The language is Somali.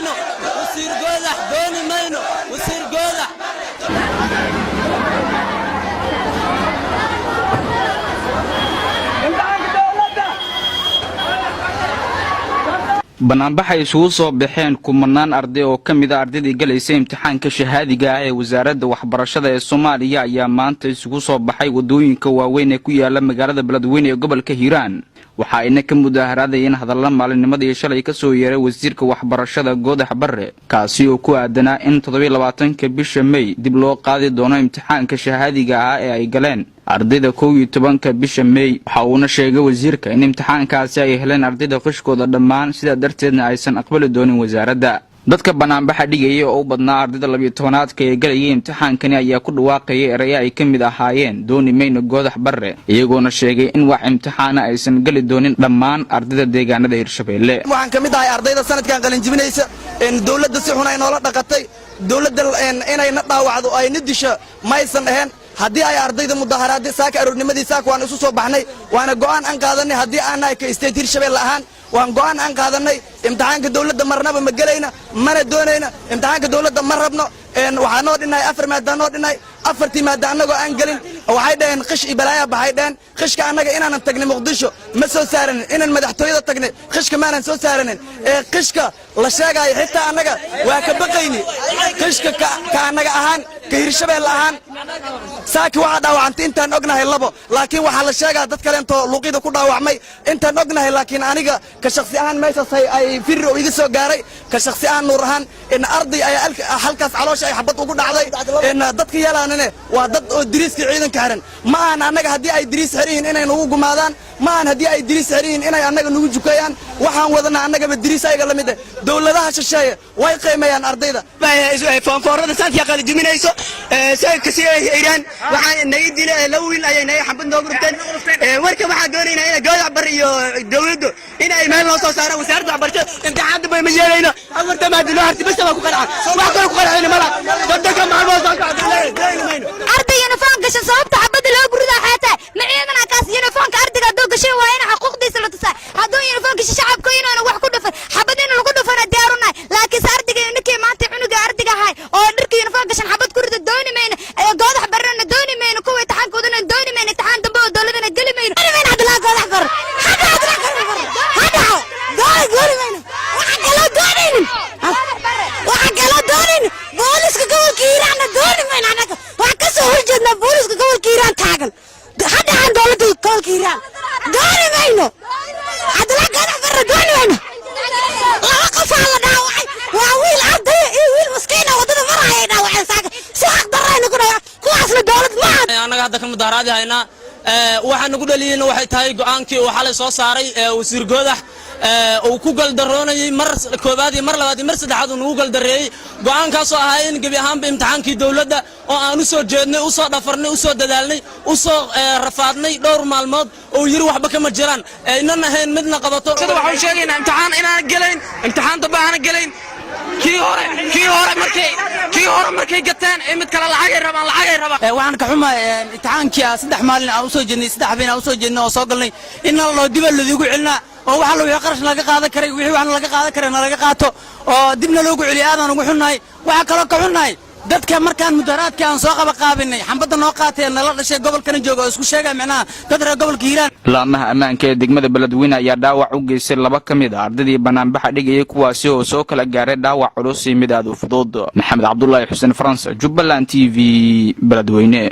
ماينو وسير goodax دوني ماينو وسير goodax banaanbaxay isugu soo baxeen kumanaan arday oo kamid ah ardaydii galaysa imtixaanka shahaadiga ah ee wasaaradda waxbarashada ee Soomaaliya ayaa maanta isugu soo baxay wadooyinka waaweyn ee ku yaala magaalada beledweyn ee gobolka Hiiraan waxa ayna ka mudaharaadayeen hadalada maalinnimadii shalay ka soo yeeray wasiirka waxbarashada goodax barre kaasi oo ku aadanaa in 27ka bisha May dib loo qaadi doono imtixaanka shahaadiga ah ee ay galeen ardayda 11ka bisha May waxa uu sheegay wasiirka in imtixaankaasi ay heleen ardayda qishkooda dhammaan sida darteedna aysan aqbali doonin wasaaradda dadka banaanbaxa dhigay oo u badnaa ardayda 12aadka ee galayay imtixaankani ayaa ku dhawaaqay eray ay kamid ahaayeen dooni mayno goodax barre iyagoona sheegay in wax imtixaana aysan gali doonin dhammaan ardayda deegaanada Hirshabeelle waxaan kamid ahay ardayda sanadkan qalin jibinaysa in dawladda si xun ay noola dhaqatay dawladda inay na dhaawacdo ay nidisho maysan ahayn haddii ay ardayda mudaharaadii saaka aroornimadii saaka waan isu soo baxnay waana go'aan aan qaadanay haddii aan nahay ka state Hirshabeelle ahaan waan go'aan aan qaadanay imtixaanka dawladda marnaba ma galayna mana doonayna imtixaanka dawladda ma rabno waxaan noo dhinay 4 maada noo dhinay 4tii maada anagoo aan galin waxay dhaheen qish ibalaaya baxay dhaheen qishka anaga inaan tagnay Muqdisho ma soo saaranin inaan madaxtooyada tagnay qishka ma aan soo saaranin qishka la sheegay xitaa anaga waa ka baqayni qishka ka anaga ahaan ka Hirshabeelle ahaan saaki waxa dhaawacantay intaan ognahay labo laakiin waxa la sheegaa dad kale inta luqida ku dhaawacmay intaan ognahay laakiin aniga ka shakhsi ahaan meeshaas ay firro iga soo gaaray ka shakhsi ahaan nuur ahaan in arday ay halkaas caloosha ay xabad ugu dhacday in dadka yeelaanane waa dad oo diriiska ciidanka xiran ma aan anaga hadii ay diriis xiriin inay nagu gumaadaan ma aan hadii ay diriis xiriin inay anaga nagu jukayaan waxaan wadana anagaba diriis ayaga la mid ah dawladaha shisheeye way qiimeeyaan ardayda foorada saantiya qal jiminayso say ka sii Iran waxaan naga dilay lawil ay naga xabad noogu rugteen warka waxa doonayna in goodax bar iyo dawladdu in ay meel loo soo saaro wasaaradda waxbarashada imtixaanada bay ma yeelayna afarta maada loo harti bas ku qanacay wax kale ku qanacayna mala dadka maalmood ka ardayna faan gashan sababta xabada loo gurida xataa ma ciidana kaas uniformka ardayga doo gashay waa in xuquuqdiisa la tusaa hadoo uniformka shacabka inaan wax ku dhafan xabadina lagu dhafana diyaarunay laakiin ardayga ninkii maanta cunuga ardayga ahay oo dharka uniformka gashan xabad ku rida dooni mayna ee goodax barana dooni mayna kuwa taxankoodana dooni mayna taxan dambe oo dawladana gali mayna Abdullah goodax bar hada gooli mayna waxa kala doonin booliska gobolka Hiiraan dooni mayna anaga waxa ka soo horjeedna booliska gobolka Hiiraan taagan hada aan dawladda gobolka Hiiraan dooni mayno Abdullah goodax bar dooni mayna laba qof la dhaawacay waa wiil arday iyo wiil maskiin wadada maraya dhaawacay saaka saaq darayna ku dhaawacay kuwaasna dawlad ma anaga hadda ka mudaharaadi hayna waxaan ugu dhaliyeen waxay tahay go'aankii uu xalay soo saaray wasiir goodax oo ku gal daroonayay mar koobaad iyo mar labaad iyo mar saddexaad uu gal dareeyay go'aankaas oo ahaa in gabi ahaanba imtixaankii dawladda oo aan u soo jeednay u soo dhafarnay u soo dadaalnay u soo rafaadnay dhowr maalmood oo yiri waxba kama jiraan inana ahayn midna qabato sida waxaan sheegaynaa imtixaan inaan galayn imtixaan daba aan galayn kii hore markay gateen mid kale lacag ay rabaan waxaan ka xumaa imtixaankii 3 maalin aan u soo jeednay 3 habeen aan u soo jeednay oo soo galnay in loo dibal ladigu cilnaa oo waxa loo qarash laga qaadan karay wixii waxna laga qaadan karay laga qaato oo dibna loogu celiyo aadan ugu xunnahay waxa kale ka xunnahay dadka markaan mudaharaadka aan soo qabanay xambada noo qaateen la dhashay gobolkan jooga isku sheegay macnaha dad reer gobolka Hiiraan laamaha ammaanka ee degmada beledweyn ayaa dhaawac u geysay laba kamid ah ardaydii banaanbaxa dhigay kuwaasi oo soo kala gaaray dhaawac culus mid aad u fudud maxamed cabdullaahi xuseen France Jubbaland TV beledweyne